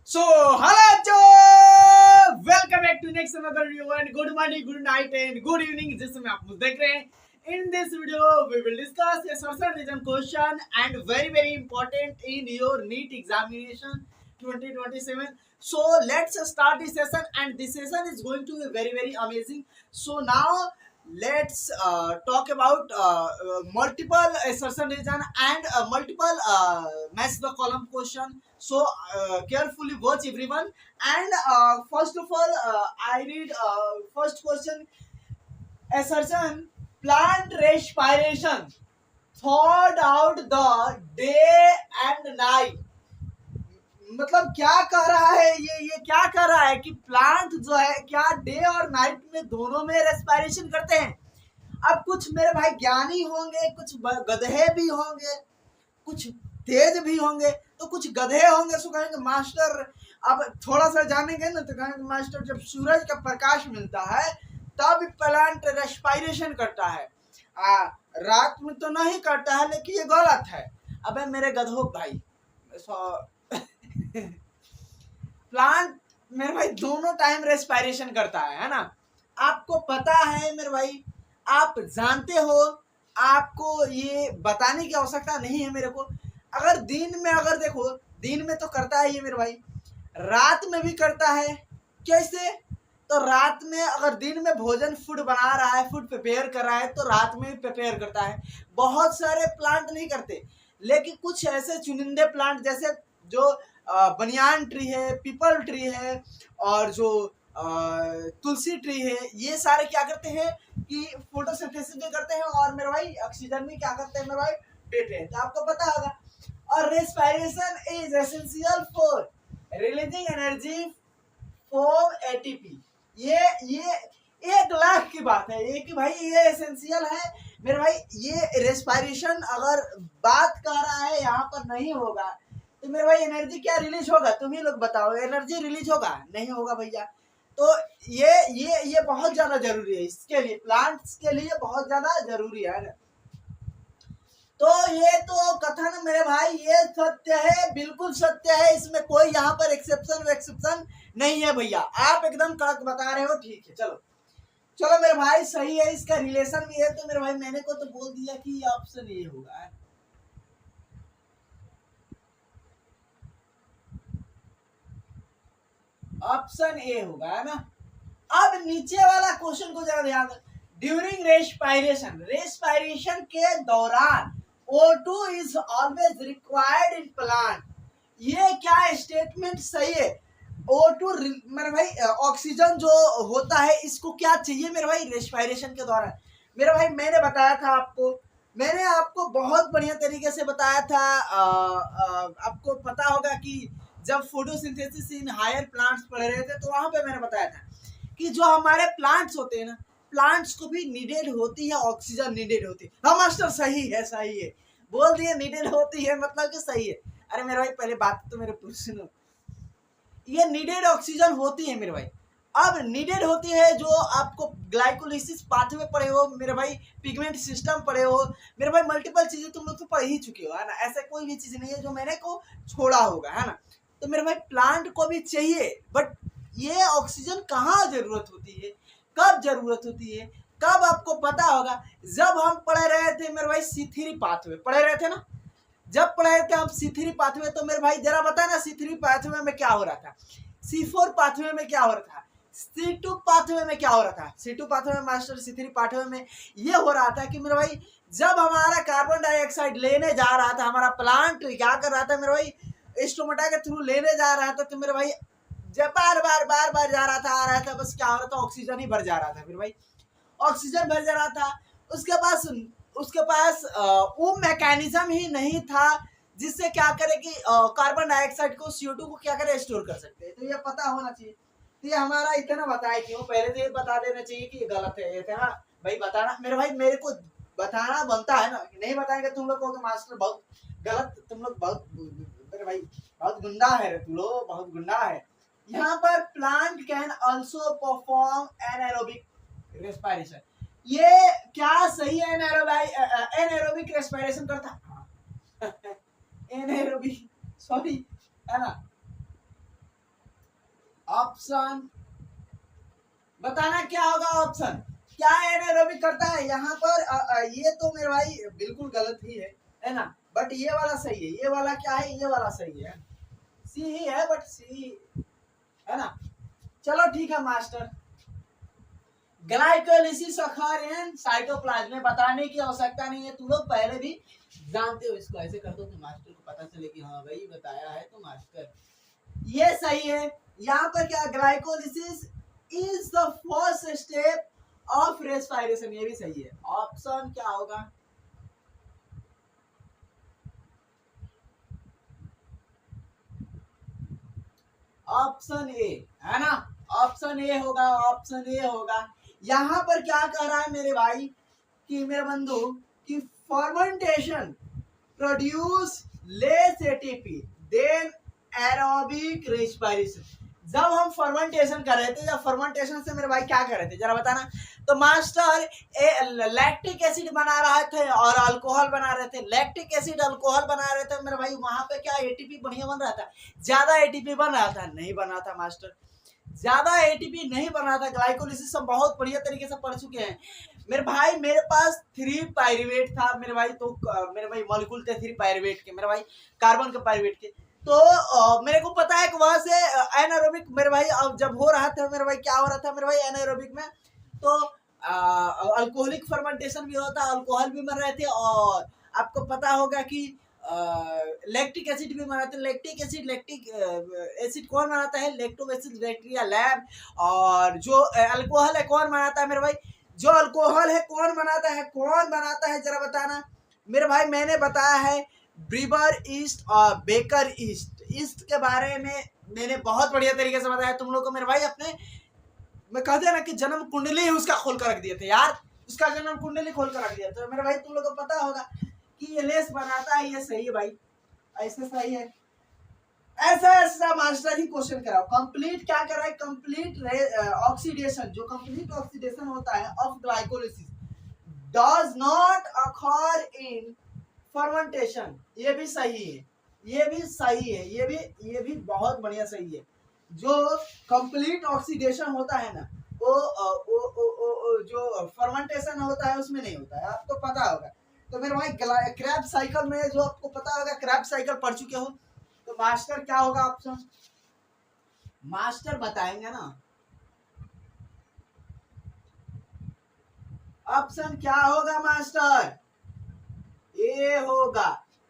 So, hello, welcome back to next another video and good morning, good night and good evening. जिसमें आप मुझे देख रहे हैं. In this video, we will discuss a social reason question and very important in your NEET examination 2027. So let's start this session and this session is going to be very amazing. So now let's talk about multiple assertion reason and multiple match the column question. So carefully watch everyone and first of all I read first question. Assertion: plant respiration throughout the day and night. मतलब क्या कह रहा है ये क्या कह रहा है कि प्लांट जो है क्या डे और नाइट में दोनों में रेस्पिरेशन करते हैं. अब कुछ मेरे भाई ज्ञानी होंगे, कुछ गधे भी होंगे, कुछ तेज भी होंगे, तो कुछ गधे होंगे. सो कहेंगे मास्टर, अब थोड़ा सा जानेंगे ना तो कहेंगे मास्टर जब सूरज का प्रकाश मिलता है तब प्लांट रेस्पिरेशन करता है, रात में तो नहीं करता है. लेकिन ये गलत है. अबे मेरे गधो भाई, प्लांट मेरे भाई दोनों टाइम रेस्पिरेशन करता है ना. आपको पता है मेरे भाई, आप जानते हो, आपको ये बताने की आवश्यकता नहीं है मेरे को. अगर दिन में, अगर देखो दिन में तो करता है ये मेरे भाई, रात में भी करता है. कैसे? तो रात में अगर दिन में भोजन फूड बना रहा है, फूड प्रिपेयर कर रहा है, तो रात में भी प्रिपेयर करता है. बहुत सारे प्लांट नहीं करते, लेकिन कुछ ऐसे चुनिंदे प्लांट जैसे जो बनियान ट्री है, पीपल ट्री है और जो तुलसी ट्री है, ये सारे क्या करते हैं कि फोटोसिंथेसिस भी करते हैं और मेरे भाई ऑक्सीजन भी क्या करते हैं मेरे भाई, देते हैं. तो आपको पता होगा. और respiration is essential for releasing energy from ATP. ये 1 लाख की बात है ये कि भाई ये एसेंशियल है मेरे भाई. ये रेस्पिरेशन अगर बात कर रहा है यहाँ पर नहीं होगा तो मेरे भाई एनर्जी क्या रिलीज होगा? तुम ही लोग बताओ. एनर्जी रिलीज होगा? नहीं होगा भैया. तो ये बहुत ज्यादा जरूरी है इसके लिए, प्लांट्स के लिए बहुत ज्यादा जरूरी है ना. तो ये तो कथन मेरे भाई ये सत्य है, बिल्कुल सत्य है. इसमें कोई यहाँ पर एक्सेप्शन नहीं है भैया. आप एकदम कड़क बता रहे हो. ठीक है, चलो मेरे भाई सही है. इसका रिलेशन भी है. तो मेरे भाई मैंने को तो बोल दिया कि ये ऑप्शन ये होगा. ऑप्शन ए होगा, है ना. अब नीचे वाला क्वेश्चन को जरा ध्यान दो. ड्यूरिंग रेस्पिरेशन के दौरान O2 is always required in plant. ये क्या स्टेटमेंट सही है? O2 मेरे भाई ऑक्सीजन जो होता है इसको क्या चाहिए मेरे भाई रेस्पिरेशन के दौरान. मेरे भाई मैंने बताया था आपको, मैंने आपको बहुत बढ़िया तरीके से बताया था. आपको पता होगा कि जब फोटोसिंथेसिस इन हायर प्लांट्स पढ़ रहे थे तो वहां पे मैंने बताया था कि जो हमारे प्लांट्स होते हैं ना, प्लांट्स को भी नीडेड होती है ऑक्सीजन, नीडेड होती है. हाँ मास्टर सही है, बोल दिए नीडेड होती है मतलब कि सही है. अरे मेरे भाई पहले बात तो मेरे सुनो. ये नीडेड ऑक्सीजन होती है मेरे भाई. अब नीडेड होती है जो आपको ग्लाइकोलिसिस पाथवे पढ़े हो मेरे भाई, पिगमेंट सिस्टम पढ़े हो मेरे भाई, मल्टीपल चीजें तुम लोग तो पढ़ ही चुके हो, है ना. ऐसा कोई भी चीज नहीं है जो मैंने को छोड़ा होगा, है ना. तो मेरे भाई प्लांट को भी चाहिए, बट ये ऑक्सीजन कहाँ जरूरत होती है, कब जरूरत होती है, कब आपको पता होगा. जब हम पढ़ रहे थे मेरे भाई C3 पाथवे पढ़ रहे थे ना, जब पढ़ रहे थे हम C3 पाथवे, तो मेरे भाई जरा बताए ना C3 पाथवे में क्या हो रहा था, C4 पाथवे में क्या हो रहा था, C2 पाथवे में क्या हो रहा था. C2 पाथवे में मास्टर, C3 पाथवे में ये हो रहा था कि मेरे भाई जब हमारा कार्बन डाइऑक्साइड लेने जा रहा था, हमारा प्लांट क्या कर रहा था मेरे भाई, स्टोमेटा के थ्रू लेने जा रहा था, तो मेरे भाई जब बार बार जा रहा था, आ रहा था, बस क्या हो रहा था, ऑक्सीजन ही भर जा रहा था मेरे भाई, ऑक्सीजन भर जा रहा था. उसके पास वो मैकेनिज्म ही नहीं था जिससे क्या करे कि कार्बन डाइऑक्साइड को CO2 को क्या करे, स्टोर कर सकते हैं. तो ये पता होना चाहिए. तो ये हमारा इतना बताए कि वो पहले से बता देना चाहिए कि ये गलत है. ये ना भाई बताना मेरे भाई, मेरे को बताना बनता है ना. नहीं बताएंगे तुम लोग को मास्टर बहुत गलत, तुम लोग बहुत मेरे भाई बहुत गुंडा है, तुम लोग बहुत गुंडा है. यहाँ पर plant can also perform anaerobic respiration. ये क्या सही है? एनाएरोबिक रेस्पिरेशन करता एनाएरोबिक, सॉरी, है ना. ऑप्शन बताना क्या होगा ऑप्शन। क्या एनारोबिक करता है यहाँ पर? ये तो मेरे भाई बिल्कुल गलत ही है ना, बट ये वाला सही है। ये वाला क्या है? ये वाला सही है, सी ही है, बट सी है ना। चलो ठीक है मास्टर, ग्लाइकोलिसिस अखर इन साइटोप्लाज्म में बताने की आवश्यकता नहीं है, तुम लोग पहले भी जानते हो इसको। ऐसे कर दो कि मास्टर को पता चले कि हाँ भाई बताया है तो मास्टर। ये सही है। यहाँ पर क्या, glycolysis is the first step of respiration, ये भी सही है। ऑप्शन क्या होगा? ऑप्शन ए है ना, ऑप्शन ए होगा, ऑप्शन ए होगा। यहाँ पर क्या कह रहा है मेरे भाई कि मेरे बंधु कि fermentation produce less ATP than aerobic respiration. जब हम फर्मेंटेशन कर रहे थे, जब फर्मेंटेशन से मेरे भाई क्या कर रहे थे जरा बताना। तो मास्टर लैक्टिक एसिड बना रहे थे और अल्कोहल बना रहे थे। लैक्टिक एसिड अल्कोहल बना रहे थे मेरे भाई, वहां पे क्या एटीपी बढ़िया बन रहा था? ज्यादा एटीपी बन रहा था? नहीं बन रहा था मास्टर, ज्यादा एटीपी नहीं बन रहा था। ग्लाइकोलिसिस हम बहुत बढ़िया तरीके से पढ़ चुके हैं मेरे भाई। मेरे पास 3 पायरुवेट था मेरे भाई, तो मेरे भाई मॉलिक्यूल थे 3 पायरुवेट के मेरे भाई, कार्बन के पायरुवेट के। तो मेरे को पता है कि वहां से एनारोबिक मेरे भाई अब जब हो रहा था मेरे भाई, क्या हो रहा था मेरे भाई एनारोबिक में, तो अल्कोहलिक फर्मेंटेशन भी होता, अल्कोहल भी बन रहे थे। और आपको पता होगा कि लैक्टिक एसिड भी बनाते हैं। लैक्टिक एसिड कौन बनाता है? Lactobacillus lab. और जो अल्कोहल है कौन बनाता है मेरे भाई? जो अल्कोहल है कौन बनाता है? कौन बनाता है जरा बताना मेरे भाई। मैंने बताया है ब्रीबर ईस्ट और बेकर ईस्ट के बारे में मैंने बहुत बढ़िया तरीके से बताया तुम लोग को मेरे भाई। अपने मैं कहते हैं ना कि जन्म कुंडली ही उसका खोल कर रख दिए थे यार, उसका जन्म कुंडली खोल कर रख दिया। तो मेरे भाई तुम लोग को पता होगा कि ये लेस बनाता है, ये सही है भाई, ऐसे सही है। ऐसा ऐसा मास्टर ही क्वेश्चन कराओ। कंप्लीट क्या कर रहा है? कंप्लीट ऑक्सीडेशन, जो कंप्लीट ऑक्सीडेशन होता है of glycolysis does not occur in fermentation. ये भी सही है, ये भी सही है, ये भी बहुत बढ़िया सही है। जो कंप्लीट ऑक्सीडेशन होता है ना, वो जो फर्मेंटेशन होता है उसमें नहीं होता है, आपको पता होगा। तो मेरे भाई क्रैब्स साइकिल में जो आपको पता होगा, क्रैब्स साइकिल पढ़ चुके हो, तो मास्टर क्या होगा ऑप्शन? मास्टर बताएंगे ना, ऑप्शन क्या होगा मास्टर? ये होगा,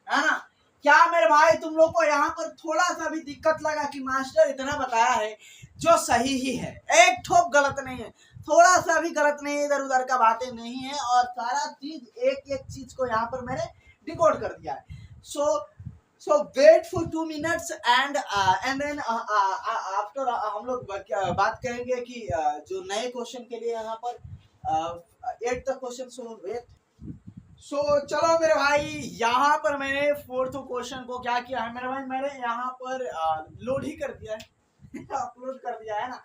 है ना। क्या मेरे भाई तुम लोग को यहाँ पर थोड़ा सा भी दिक्कत लगा कि मास्टर इतना बताया है जो सही ही है, एक ठोप गलत नहीं है, थोड़ा सा भी गलत नहीं है, इधर उधर का बातें नहीं है, और सारा चीज एक एक चीज को यहाँ पर मैंने डिकोड कर दिया है। So wait for 2 minutes and then after हम लोग बात करेंगे कि जो नए क्वेश्चन के लिए यहाँ पर 8th क्वेश्चन। सो वेट। चलो मेरे भाई, यहाँ पर मैंने 4th क्वेश्चन को क्या किया है मेरे भाई, मैंने यहाँ पर लोड ही कर दिया है अपलोड कर दिया है ना।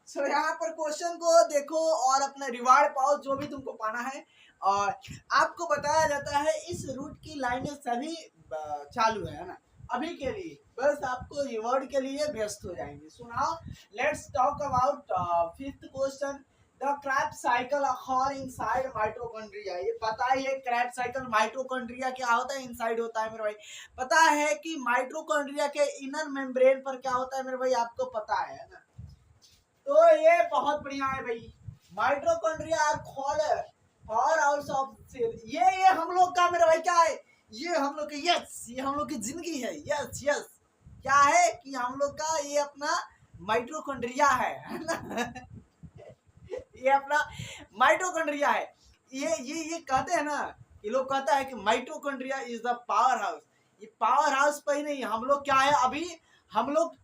यहाँ पर क्वेश्चन को देखो और अपना रिवार्ड पाओ जो भी तुमको पाना है। और आपको बताया जाता है इस रूट की लाइनें सभी चालू है ना अभी के लिए, बस आपको रिवॉर्ड के लिए व्यस्त हो जाएंगे। सुनाओ, let's talk about 5th question. The Krebs cycle occur inside mitochondria। ये पता ही है Krebs cycle माइटोकॉन्ड्रिया क्या होता है? इनसाइड होता है मेरे भाई। पता है कि माइटोकॉन्ड्रिया के इनर मेम्ब्रेन पर क्या होता है मेरे भाई, आपको पता है ना। तो ये बहुत बढ़िया है भाई। Mitochondria are called house of cell. ये हम लोग का मेरे भाई क्या है? ये हम लोग की, यस, ये हम लोग की जिंदगी है। यस यस, क्या है कि हम लोग का ये अपना माइटोकॉन्ड्रिया है ना ये अपना माइटोकॉन्ड्रिया है। ये कहते हैं ना, ये लोग कहता है कि mitochondria is the power house. ये पावर हाउस पर ही नहीं, हम लोग क्या है अभी, हम लोग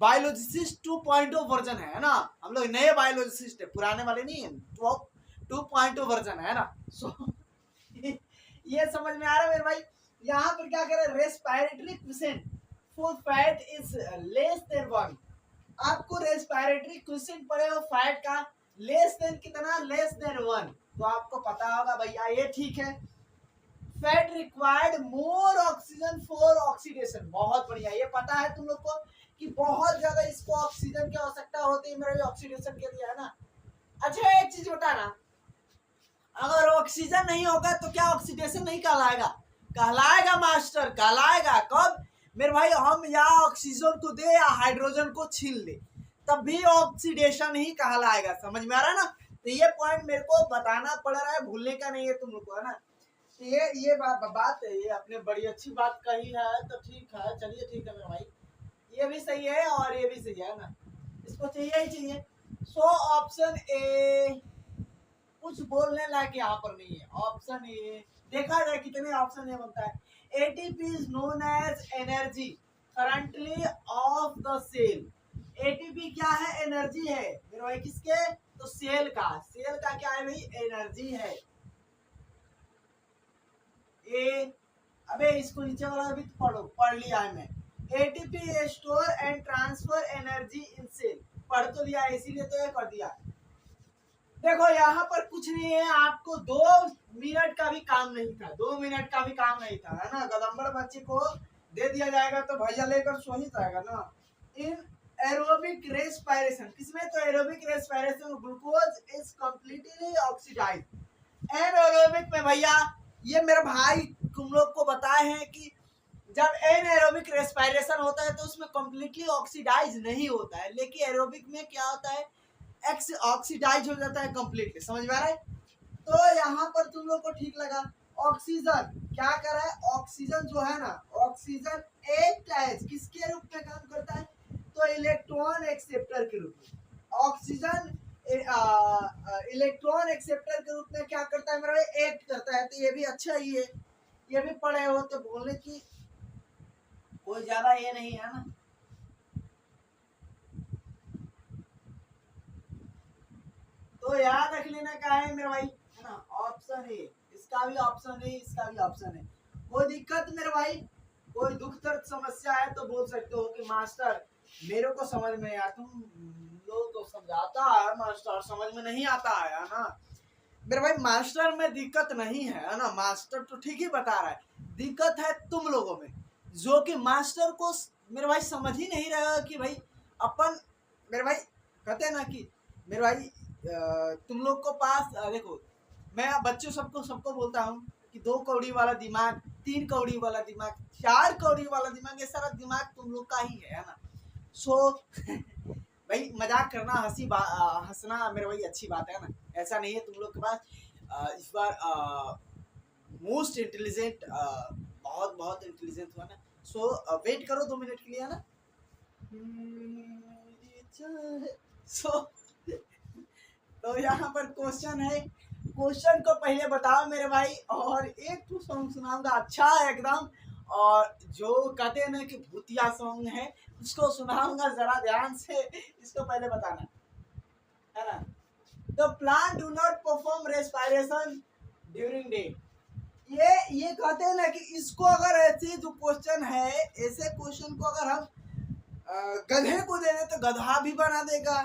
बायोलॉजिस्ट 2.0 वर्जन है ना, हम लोग नए बायोलॉजिस्ट है, पुराने वाले नहीं है, 2.0 वर्जन है ना। सो ये समझ में आ रहा है मेरे भाई। यहाँ पर क्या कर रहे हैं? Respiratory question for fat is less than 1। आपको रेस्पिरेटरी क्वेश्चन पड़े हो फैट का लेस देन कितना? Less than 1। तो आपको पता होगा भैया, ये ठीक है। Fat required more oxygen for oxidation. बहुत बढ़िया, ये पता है तुम लोग को कि बहुत ज्यादा इसको ऑक्सीजन की आवश्यकता होती है मेरे ऑक्सीडेशन के लिए, है ना। अच्छा एक चीज बताना, अगर ऑक्सीजन नहीं होगा तो क्या ऑक्सीडेशन नहीं कहलाएगा? कहलाएगा मास्टर, कहलाएगा। कब मेरे भाई? हम या ऑक्सीजन को दे या हाइड्रोजन को छीन ले, तब भी ऑक्सीडेशन ही कहलाएगा। समझ में आ रहा है ना? तो ये पॉइंट मेरे को बताना पड़ रहा है, भूलने का नहीं है तुम लोग को, है ना। तो ये बात है, ये आपने बड़ी अच्छी बात कही है, तो ठीक है, चलिए ठीक है मेरे भाई, ये भी सही है और ये भी सही है ना, इसको चाहिए ही चाहिए। सो ऑप्शन ए कुछ बोलने लायक यहाँ पर नहीं है। ऑप्शन ए, देखा जाए कितने ऑप्शन ए बनता है। ATP is known as energy currently of the cell. ATP क्या है? एनर्जी है मेरे भाई। किसके? तो सेल का। सेल का क्या है भाई? एनर्जी है। ए, अबे इसको नीचे वाला भी तो पढ़ो, पढ़ लिया है मैं। ATP store and transfer energy in cell, पढ़ तो लिया है, इसीलिए तो ये कर दिया। देखो यहाँ पर कुछ नहीं है, आपको 2 मिनट का भी काम नहीं था, 2 मिनट का भी काम नहीं था, है ना। गदम्बर बच्चे को दे दिया जाएगा तो भैया लेकर सो ही जाएगा ना। इन एरोबिक रेस्पिरेशन, किसमें? तो aerobic respiration glucose is completely oxidised. Anaerobic में भैया ये मेरे भाई तुम लोग को बताए हैं कि जब एनारोबिक रेस्पिरेशन होता है तो उसमें कंप्लीटली ऑक्सीडाइज नहीं होता है, लेकिन एरोबिक में क्या होता है? ऑक्सीडाइज हो जाता है कंप्लीटली। समझ में आ रहा है? तो यहाँ पर तुम लोग को ठीक लगा। ऑक्सीजन क्या कर रहा है? ऑक्सीजन जो है ना, ऑक्सीजन एक किसके रूप में काम करता है? तो इलेक्ट्रॉन एक्सेप्टर के रूप में। ऑक्सीजन इलेक्ट्रॉन एक्सेप्टर के रूप में क्या करता है मेरा भाई? एक्ट करता है। तो ये भी अच्छा ही है, ये भी पढ़े हो तो बोलने की कोई ज्यादा ये नहीं है ना। तो याद रख लेना क्या है मेरे भाई, है ना। ऑप्शन ए, इसका भी ऑप्शन है, इसका भी ऑप्शन है। कोई दिक्कत मेरे भाई, कोई दुख दर्द समस्या है तो बोल सकते हो कि मास्टर मेरे को समझ में आया, तुम लोग तो समझाता है मास्टर, समझ में नहीं आता है ना। मेरे भाई मास्टर में दिक्कत नहीं है ना, मास्टर तो ठीक ही बता रहा है। दिक्कत है तुम लोगों में, जो कि मास्टर को मेरे भाई समझ ही नहीं रहा कि भाई अपन, मेरे भाई कहते हैं ना कि मेरे भाई तुम लोग को पास देखो, मैं बच्चों सबको बोलता हूँ कि 2 कौड़ी वाला दिमाग, 3 कौड़ी वाला दिमाग, 4 कौड़ी वाला दिमाग, ये सारा दिमाग तुम लोग का ही है ना। सो भाई मजाक करना, हंसना मेरे भाई अच्छी बात है ना, ऐसा नहीं है। तुम लोग के पास इस बार मोस्ट इंटेलिजेंट, बहुत इंटेलिजेंट हुआ ना। सो वेट करो 2 मिनट के लिए, है ना। सो तो यहाँ पर क्वेश्चन है, क्वेश्चन को पहले बताओ मेरे भाई, और एक तो सॉन्ग सुनाऊंगा अच्छा एकदम, और जो कहते हैं ना कि भूतिया सॉन्ग है उसको सुनाऊंगा, जरा ध्यान से इसको पहले बताना, है ना। The plant do not perform respiration during day. ये कहते हैं ना कि इसको अगर ऐसे जो क्वेश्चन है, ऐसे क्वेश्चन को अगर हम गधे को दे दे तो गधा भी बना देगा,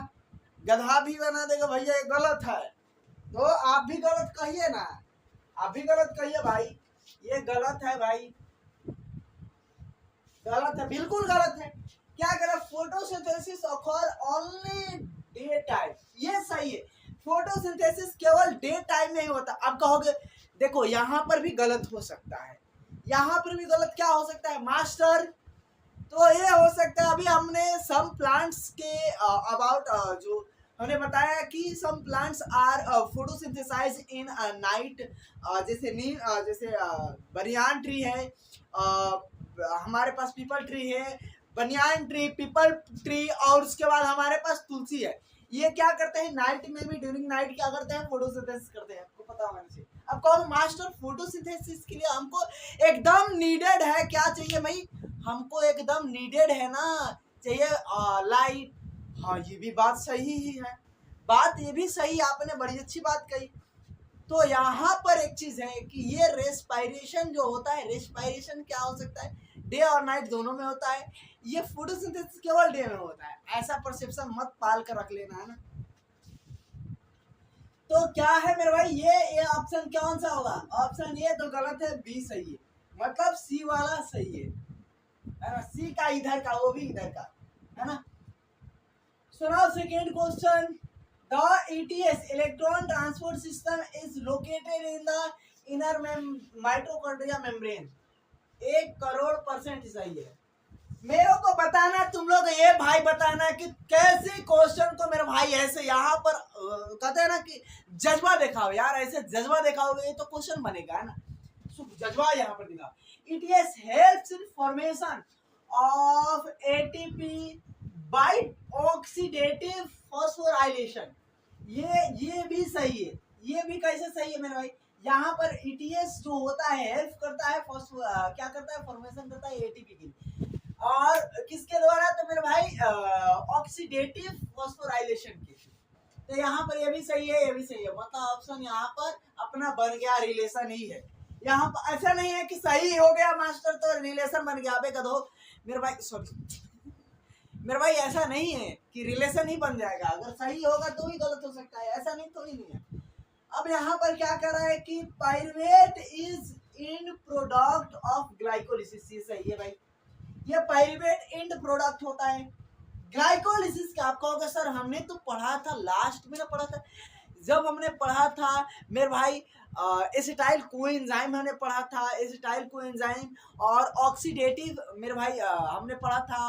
गधा भी बना देगा भैया, ये गलत है। तो आप भी गलत कहिए ना, आप भी गलत कहिए भाई, ये गलत है भाई, गलत है, बिल्कुल गलत है। क्या गलत? Photosynthesis occur only day time, ये सही है। फोटोसिंथेसिस केवल डे टाइम में ही होता। अब कहोगे देखो यहाँ पर भी गलत हो सकता है, यहाँ पर भी गलत क्या हो सकता है मास्टर? तो ये हो सकता है, अभी हमने सम प्लांट्स के अबाउट जो हमने बताया कि some plants are photosynthesize in night, जैसे नीम, जैसे बनियान ट्री है, हमारे पास पीपल ट्री है, बनियान ट्री, पीपल ट्री, और उसके बाद हमारे पास तुलसी है। ये क्या करते हैं नाइट में भी, ड्यूरिंग नाइट क्या करते हैं? फोटोसिंथेसिस करते हैं, आपको पता होना चाहिए। अब कौन मास्टर फोटोसिंथेसिस के लिए हमको एकदम नीडेड है, क्या चाहिए भाई? हमको एकदम नीडेड है ना, चाहिए लाइट। हाँ ये भी बात सही ही है, बात ये भी सही, आपने बड़ी अच्छी बात कही। तो यहाँ पर एक चीज है कि ये रेस्पिरेशन जो होता है, रेस्पिरेशन क्या हो सकता है? डे और नाइट दोनों में होता है। ये फोटोसिंथेसिस केवल डे में होता है, ऐसा परसेप्शन मत पाल कर रख लेना, है ना। तो क्या है मेरे भाई, ये ऑप्शन कौन सा होगा? ऑप्शन ए तो गलत है, बी सही है, मतलब सी वाला सही है ना। सी का इधर का, वो भी इधर का, है ना। So now second question, the ETS electron transport system is located in the inner mitochondria membrane. 1,00,00,000% सही है। मेरे को बताना, तुम लोग ये भाई बताना कि कैसे क्वेश्चन को मेरे भाई ऐसे यहाँ पर कहते हैं ना कि जज्बा दिखाओ यार, ऐसे जज्बा दिखाओगे ये तो क्वेश्चन बनेगा है ना। जज्बा यहाँ पर दिखाओ। ETS helps in formation of ATP by oxidative phosphorylation। ये भी सही है। ये भी कैसे सही है मेरे भाई? यहाँ पर ETS जो होता है हेल्प करता है क्या करता है, फॉर्मेशन करता है ATP की, और किसके द्वारा? तो मेरे भाई ऑक्सीडेटिव फॉस्फोराइलेशन की। तो यहाँ पर ये भी सही है, ये भी सही है, मतलब ऑप्शन यहाँ पर अपना बन गया, रिलेशन ही है। यहाँ पर ऐसा नहीं है कि सही हो गया मास्टर तो रिलेशन बन गया। अबे गधो मेरे भाई, सॉरी मेरे भाई, ऐसा नहीं है कि रिलेशन ही बन जाएगा। अगर सही होगा तो ही गलत हो सकता है, ऐसा नहीं तो ही नहीं है। अब यहाँ पर क्या कर रहा है कि pyruvate is in product of glycolysis. ये सही है भाई, ये पाइरुवेट एंड प्रोडक्ट होता है ग्लाइकोलिसिस का। आप कहोगे सर हमने तो पढ़ा था, लास्ट में ना पढ़ा था, जब हमने पढ़ा था मेरे भाई एसिटाइल कोएंजाइम हमने पढ़ा था, एसिटाइल कोएंजाइम और ऑक्सीडेटिव मेरे भाई हमने पढ़ा था,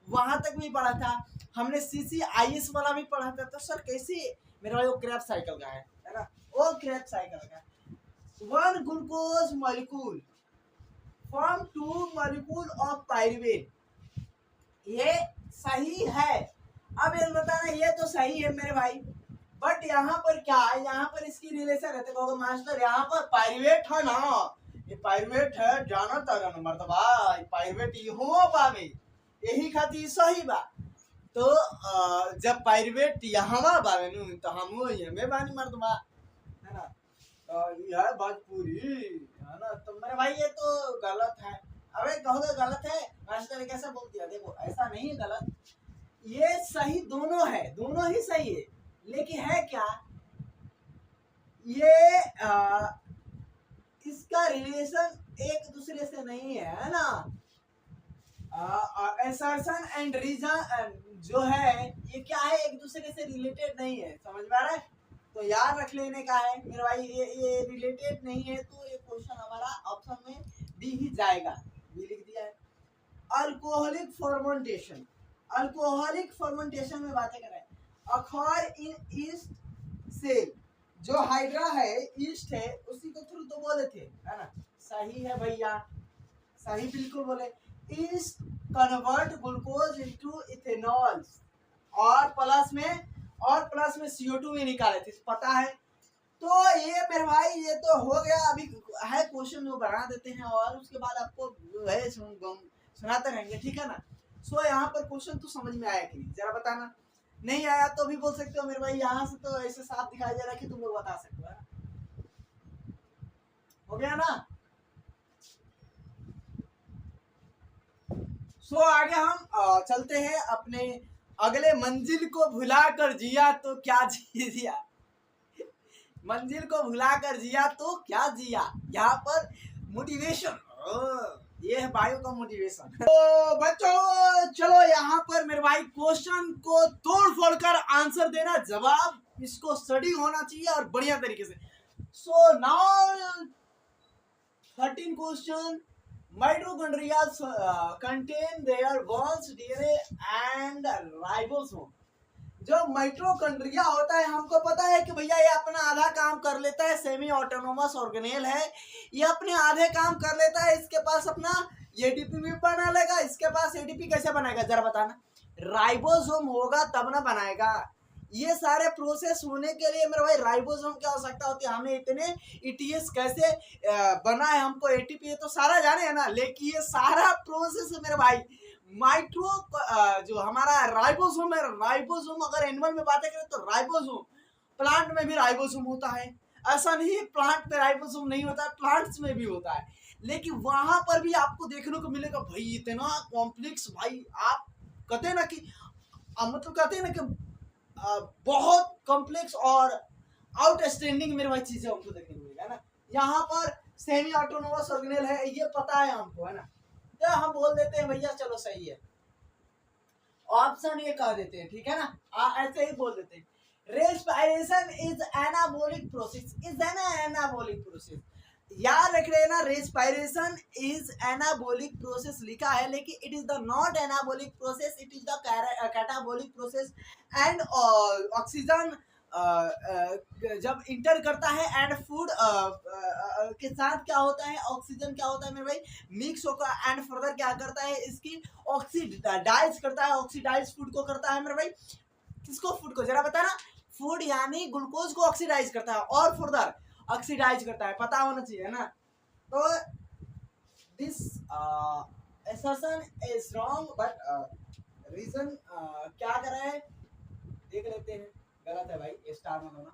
वहां तक भी पढ़ा था हमने, CCIS वाला भी पढ़ा था। तो सर कैसे मेरे भाई वो क्रेब्स साइकिल का है ना, वो क्रेब्स साइकिल का। One glucose molecule form 2 molecule of pyruvate, ये सही है। अब ये बताना, ये तो सही है मेरे भाई, बट यहाँ पर क्या है, यहाँ पर इसकी रिलेशन रहते कहोगे मास्टर यहाँ पर पाइरुवेट है ना, ये पाइरुवेट है, जाना तारा नंबर तो भाई पाइरुवेट ये हो पावे, यही खातिर सही बा। तो जब पाइरुवेट यहाँ बावे नु तो हम वो हमें बानी मर्द बा है ना, यह बात पूरी है ना। तो मेरे भाई ये तो गलत है। अबे कहोगे गलत है मास्टर ने कैसे बोल दिया? देखो ऐसा नहीं है गलत, ये सही दोनों है, दोनों ही सही है, लेकिन है क्या ये इसका रिलेशन एक दूसरे से नहीं है ना। असर्शन एंड रीजन जो है ये क्या है, एक दूसरे से रिलेटेड नहीं है, समझ में आ रहा है? तो याद रख लेने का है मेरे भाई, ये रिलेटेड नहीं है तो ये क्वेश्चन हमारा ऑप्शन में डी ही जाएगा, भी लिख दिया है। अल्कोहलिक फर्मेंटेशन, अल्कोहलिक फर्मेंटेशन में बातें कर रहे हैं। अखर इन ईस्ट सेल, जो हाइड्रा है ईस्ट है उसी को थ्रू तो बोले थे है ना, सही है भैया, सही बिल्कुल बोले। East convert glucose into ethanol और प्लस में CO2 भी निकाले थे, पता है। तो ये मेरे भाई ये तो हो गया, अभी है क्वेश्चन जो बना देते हैं और उसके बाद आपको जो है सुनाते रहेंगे, ठीक है ना। सो यहाँ पर क्वेश्चन तो समझ में आया कि नहीं जरा बताना, नहीं आया तो भी बोल सकते हो मेरे भाई, यहाँ से तो ऐसे साफ दिखाई दे रहा है कि तुम लोग बता सकते हो, है ना। हो गया ना। सो आगे हम चलते हैं अपने अगले मंजिल को भुलाकर जिया तो क्या जिया, मंजिल को भुलाकर जिया तो क्या जिया। यहाँ पर मोटिवेशन, ये है बायो का मोटिवेशन। तो बच्चों चलो यहाँ पर मेरे भाई क्वेश्चन को तोड़ फोड़ कर आंसर देना, जवाब इसको स्टडी होना चाहिए और बढ़िया तरीके से। So now 13 question. Mitochondria contain their bonds DNA and ribosome। जो माइटोकॉन्ड्रिया होता है हमको पता है कि भैया ये अपना आधा काम कर लेता है, सेमी ऑटोनोमस ऑर्गेनेल है, ये अपने आधे काम कर लेता है, इसके पास अपना एटीपी भी बना लेगा, इसके पास एटीपी कैसे बनाएगा जरा बताना, राइबोसोम होगा तब ना बनाएगा। ये सारे प्रोसेस होने के लिए मेरे भाई राइबोसोम की आवश्यकता होती है। हमें इतने ETS कैसे बना है, हमको ATP तो सारा जाने है ना, लेकिन ये सारा प्रोसेस है मेरे भाई माइक्रो जो हमारा राइबोसोम है, राइबोसोम अगर एनिमल में बातें करें तो राइबोसोम, प्लांट में भी राइबोसोम होता है, ऐसा नहीं प्लांट में राइबोसोम नहीं होता है, प्लांट्स में भी होता है, लेकिन वहां पर भी आपको देखने को मिलेगा भाई इतना कॉम्प्लेक्स, भाई आप कहते हैं ना कि मतलब कहते हैं ना कि बहुत कॉम्प्लेक्स और आउटस्टैंडिंग मेरे भाई चीजें हमको देखने को मिलेगा ना। यहाँ पर सेमी ऑटोनोमस ऑर्गेनेल है, ये पता है हमको है ना, तो हम बोल देते हैं भैया चलो सही है। ऑप्शन ये कह देते हैं, ठीक है ना, ऐसे ही बोल देते हैं। Respiration is anabolic process, is an anabolic process, याद रख रहे ना, रेस्पिरेशन इज एनाबोलिक प्रोसेस लिखा है, लेकिन it is the not anabolic process, it is the catabolic process. And oxygen जब इंटर करता है एंड फूड के साथ क्या होता है, ऑक्सीजन क्या होता है मेरे भाई, मिक्स होकर एंड फर्दर क्या करता है, इसकी ऑक्सीडाइज करता है, ऑक्सीडाइज फूड को करता है मेरे भाई, किसको, फूड को, जरा बता ना, फूड यानी ग्लूकोज को ऑक्सीडाइज करता है और फर्दर ऑक्सीडाइज करता है, पता होना चाहिए ना। तो this assertion is wrong, but reason क्या कर रहा है देख लेते हैं, गलत है भाई, स्टार मत होना।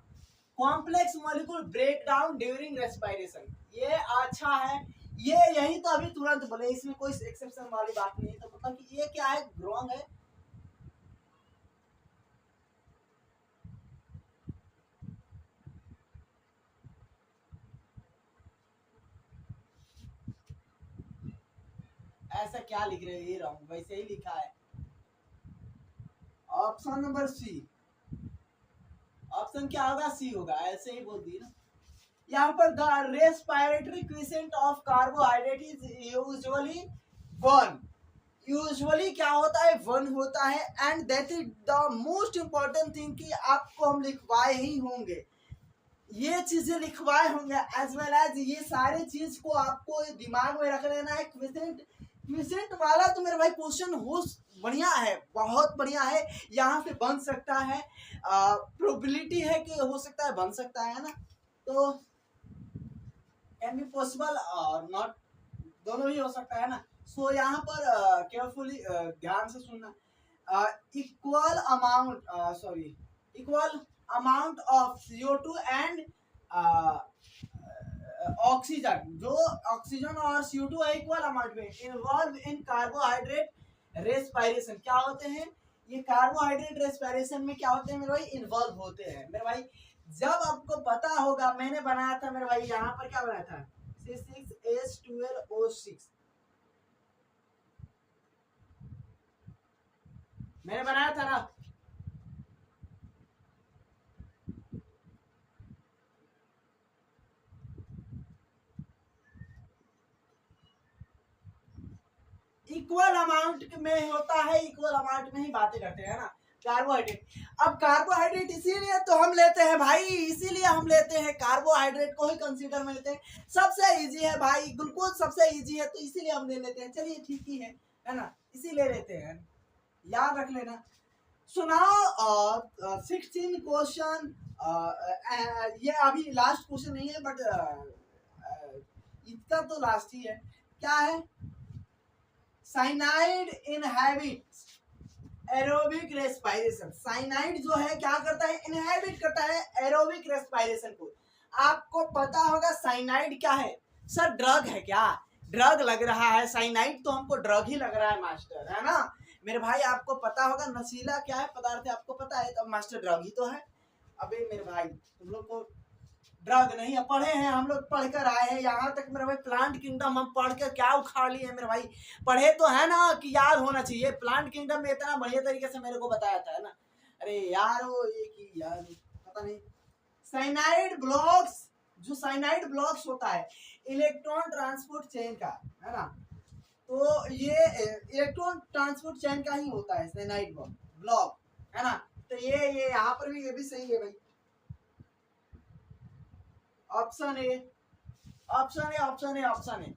Complex molecule break down during respiration, ये अच्छा है, ये यही तो अभी तुरंत बोले, इसमें कोई एक्सेप्शन वाली बात नहीं है, तो मतलब कि ये क्या है, रॉन्ग है। ऐसा क्या लिख रहे हो, ये रॉन्ग, वैसे ही लिखा है। ऑप्शन नंबर सी, ऑप्शन क्या होगा, सी होगा, ऐसे ही बोल दी ना। यहाँ पर the respiratory quiescent of carbohydrate is usually 1, usually क्या होता है, 1 होता है। And that is the most important thing कि आपको हम लिखवाए ही होंगे, ये चीजें लिखवाए होंगे, एज वेल एज ये सारी चीज को आपको दिमाग में रख लेना है। क्विसेंट वाला तो मेरे भाई क्वेश्चन हो बढ़िया है, बहुत बढ़िया है, यहाँ पे बन सकता है, प्रोबेबिलिटी है कि हो सकता है, बन सकता है ना, तो कैन बी पॉसिबल और नॉट, दोनों ही हो सकता है ना। सो यहाँ पर केयरफुली ध्यान से सुनना, equal amount of CO2 and oxygen, जो ऑक्सीजन और CO2 है इक्वल अमाउंट में, इन्वॉल्व इन कार्बोहाइड्रेट रेस्पिरेशन, क्या होते हैं ये कार्बोहाइड्रेट रेस्पिरेशन में, क्या होते हैं मेरे भाई, इन्वॉल्व होते हैं मेरे भाई। जब आपको पता होगा, मैंने बनाया था मेरे भाई, यहाँ पर क्या बनाया था, C6H12O6 मैंने बनाया था ना, इक्वल अमाउंट में होता है, इक्वल अमाउंट में ही बातें करते हैं ना कार्बोहाइड्रेट। अब कार्बोहाइड्रेट इसीलिए तो हम लेते हैं भाई, इसीलिए हम लेते हैं कार्बोहाइड्रेट को ही कंसीडर में लेते हैं, सबसे इजी है भाई, ग्लूकोज सबसे इजी है, तो इसीलिए हम ले लेते हैं, चलिए ठीक ही है ना, इसीलिए लेते हैं, याद रख लेना। सुनाओ 16 क्वेश्चन, ये अभी लास्ट क्वेश्चन नहीं है, बट इसका तो लास्ट ही है, क्या है, cyanide inhabits aerobic respiration, cyanide जो है क्या करता है, इनहैबिट करता है एरोबिक रेस्पिरेशन को। आपको पता होगा साइनाइड क्या है, सर ड्रग है क्या, ड्रग लग रहा है, साइनाइड तो हमको ड्रग ही लग रहा है मास्टर, है ना मेरे भाई, आपको पता होगा नशीला क्या है पदार्थ है, आपको पता है, तो मास्टर ड्रग ही तो है। अबे मेरे भाई तुम लोग को ड्रग नहीं है, पढ़े हैं हम लोग, पढ़ कर आए हैं यहाँ तक मेरे भाई, प्लांट किंगडम हम पढ़ कर क्या उखाड़ लिए हैं मेरे भाई, पढ़े तो है ना, कि याद होना चाहिए, प्लांट किंगडम में इतना बढ़िया तरीके से मेरे को बताया था, है ना। अरे यार वो ये की यार पता नहीं, साइनाइड ब्लॉक्स, जो साइनाइड ब्लॉक्स होता है इलेक्ट्रॉन ट्रांसपोर्ट चेन का, है ना, तो ये इलेक्ट्रॉन ट्रांसपोर्ट चेन का ही होता है साइनाइड ब्लॉक, है ना, तो ये यहाँ पर भी, ये भी सही है भाई, option A, option A, option A, option A,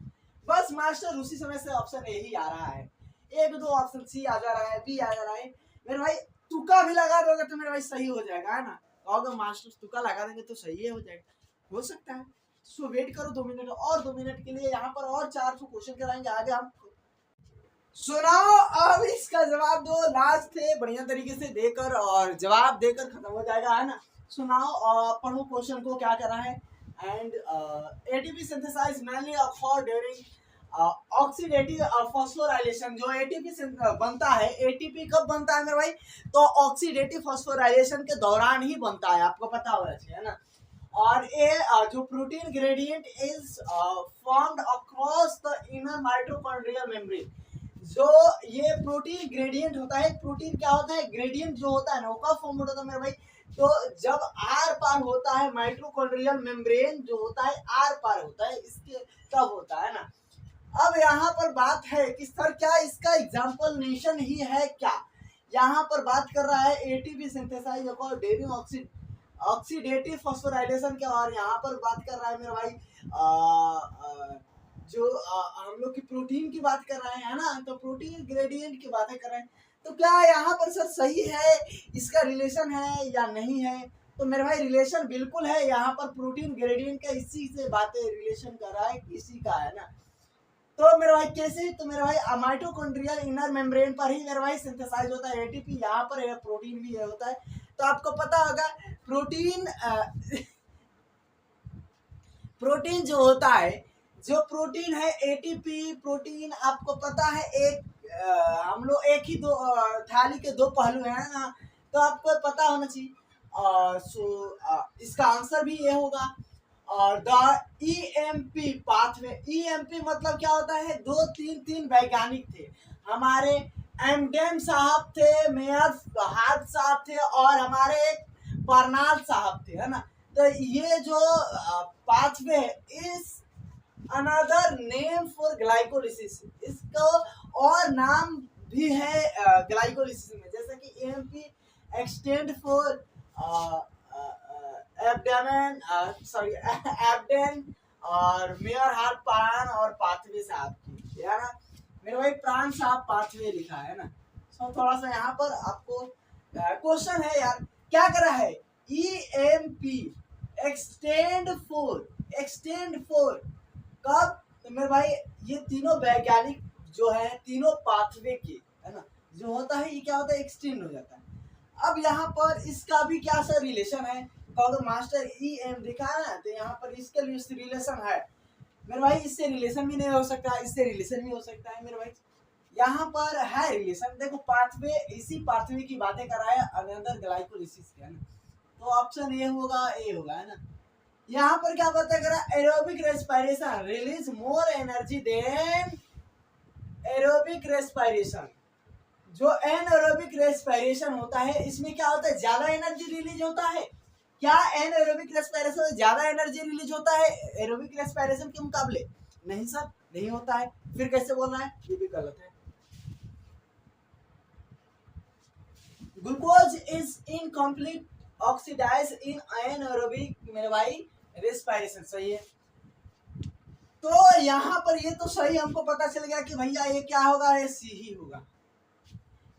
बस मास्टर उसी समय से ऑप्शन ए ही आ रहा है, एक दो ऑप्शन सी आ जा रहा है, बी आ जा रहा है मेरे भाई, तुक्का भी लगा दोगे तो मेरे भाई सही हो जाएगा, है ना, कहोगे मास्टर तुक्का लगा देंगे तो सही है, हो जाएगा, हो सकता है। सो वेट करो 2 मिनट और, 2 मिनट के लिए यहाँ पर और 400 क्वेश्चन कराएंगे आगे हम। सुनाओ अब इसका जवाब दो, लास्ट थे बढ़िया तरीके से देकर और जवाब देकर खत्म हो जाएगा, है ना। सुनाओ पढ़ो क्वेश्चन को क्या कर रहा है। And ATP synthesize mainly occur during oxidative phosphorylation, जो एटीपी बनता है, एटीपी कब बनता है मेरे भाई, तो ऑक्सीडेटिव फॉस्फोराइलेशन के दौरान ही बनता है, आपको पता होना चाहिए, है ना। और ये जो protein gradient is formed across the inner mitochondrial membrane, जो ये प्रोटीन ग्रेडियंट होता है, प्रोटीन क्या होता है, ग्रेडियंट जो होता है ना वो कब फॉर्म होता है मेरे भाई, तो जब आर पार होता है, माइटोकॉन्ड्रियल मेम्ब्रेन जो होता है आर पार होता है, इसके तब होता है ना। अब यहाँ पर बात है कि सर क्या इसका एग्जाम्पल नेशन ही है क्या, यहाँ पर बात कर रहा है एटीपी सिंथेसाइज और डेरिंग ऑक्सीडेटिव फॉस्फोराइलेशन के, और यहाँ पर बात कर रहा है मेरा भाई जो हम लोग की प्रोटीन की बात कर रहे हैं ना, तो प्रोटीन ग्रेडियंट की बातें कर रहे हैं। तो क्या यहाँ पर सर सही है, इसका रिलेशन है या नहीं है, तो मेरे भाई रिलेशन बिल्कुल है, यहाँ पर प्रोटीन ग्रेडियंट का इसी से बातें रिलेशन कर रहा है, इसी का है ना। तो मेरे भाई कैसे, तो मेरे भाई माइटोकॉन्ड्रियल इनर मेम्ब्रेन पर ही मेरे भाई सिंथेसाइज होता है एटीपी, यहाँ पर प्रोटीन भी होता है। तो आपको पता होगा प्रोटीन प्रोटीन जो होता है, जो प्रोटीन है एटीपी प्रोटीन, आपको पता है एक हम लोग एक ही दो थाली के दो पहलू हैं ना, तो आपको पता होना चाहिए। इसका आंसर भी ये होगा। और द ईएमपी पाथवे, ईएमपी मतलब क्या होता है, दो तीन वैज्ञानिक थे हमारे, एमडेम साहब थे, मेयर हार्ट साहब थे, और हमारे एक बर्नाल साहब थे, है ना। तो ये जो pathway is another name for glycolysis, इसको और नाम भी है ग्लाइकोलिसिस में, जैसे कि EMP extend for Ebden Ebden और मेयर हार्ट पान और पाथवे साहब की, है ना। मेरे भाई प्राण साहब पाथवे लिखा है ना। सो थोड़ा सा यहाँ पर आपको क्वेश्चन है यार, क्या कर रहा है, ईएमपी एक्सटेंड फॉर कब, तो मेरे भाई ये तीनों वैज्ञानिक जो है, तीनों पाथवे के, है ना, जो होता है ये क्या होता है, एक्सटेंड हो जाता है। अब यहाँ पर इसका भी क्या सा रिलेशन है, तो अगर मास्टर ईएम दिखा है ना, तो यहाँ पर इसके लिए रिलेशन है मेरे भाई, इससे रिलेशन भी नहीं हो सकता, इससे रिलेशन भी हो सकता है मेरे भाई, यहाँ पर है रिलेशन। देखो पाथवे, इसी पाथवे की बातें कर रहा है अनदर ग्लाइकोलिसिस के, है ना। तो ऑप्शन ए होगा, ए होगा, है ना। यहाँ पर क्या बात कर रहा है, aerobic respiration release more energy than aerobic respiration. जो एनएरोबिक रेस्पिरेशन होता है, इसमें क्या होता है, ज्यादा एनर्जी रिलीज होता है। क्या एनएरोबिक रेस्पिरेशन में ज्यादा एनर्जी रिलीज होता है एरोबिक रेस्पिरेशन के मुकाबले? नहीं सर, नहीं होता है। फिर कैसे बोल रहा है, ये भी गलत है। Glucose is incomplete oxidise in anaerobic, मेरे भाई रेस्पिरेशन, सही है। तो यहाँ पर ये तो सही हमको पता चल गया कि भैया ये क्या होगा, ये सी ही होगा।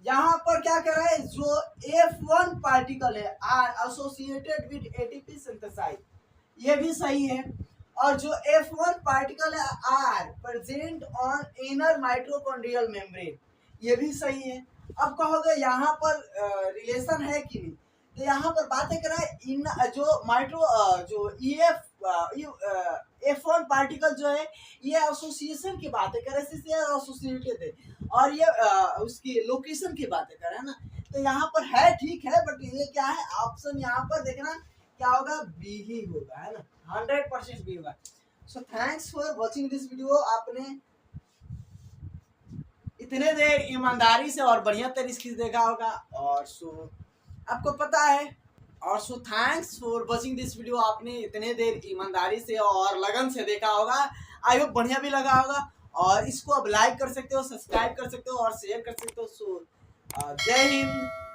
यहाँ पर क्या कर रहा है, जो F1 पार्टिकल है are associated with ATP synthesise, ये भी सही है। और जो F1 पार्टिकल है are present on inner mitochondrial membrane, ये भी सही है। अब कहोगे यहाँ पर रिलेशन है कि नहीं, तो यहाँ पर बातें कर रहा है इन जो जो F1 पार्टिकल जो है ये एसोसिएशन की बातें कर रहे हैं, एसोसिएटेड है, और ये उसकी लोकेशन की बातें कर रहे हैं ना। तो यहाँ पर है, ठीक है, बट ये क्या है, ऑप्शन यहाँ पर देखना क्या होगा, बी ही होगा, है ना, 100% बी होगा। So thanks for watching this video. आपने इतने देर ईमानदारी से और बढ़िया तरीके से देखा होगा, और सो आपको पता है, और so thanks for watching this video. आपने इतने देर ईमानदारी से और लगन से देखा होगा, आई होप बढ़िया भी लगा होगा, और इसको अब लाइक कर सकते हो, सब्सक्राइब कर सकते हो और शेयर कर सकते हो। सो जय हिंद।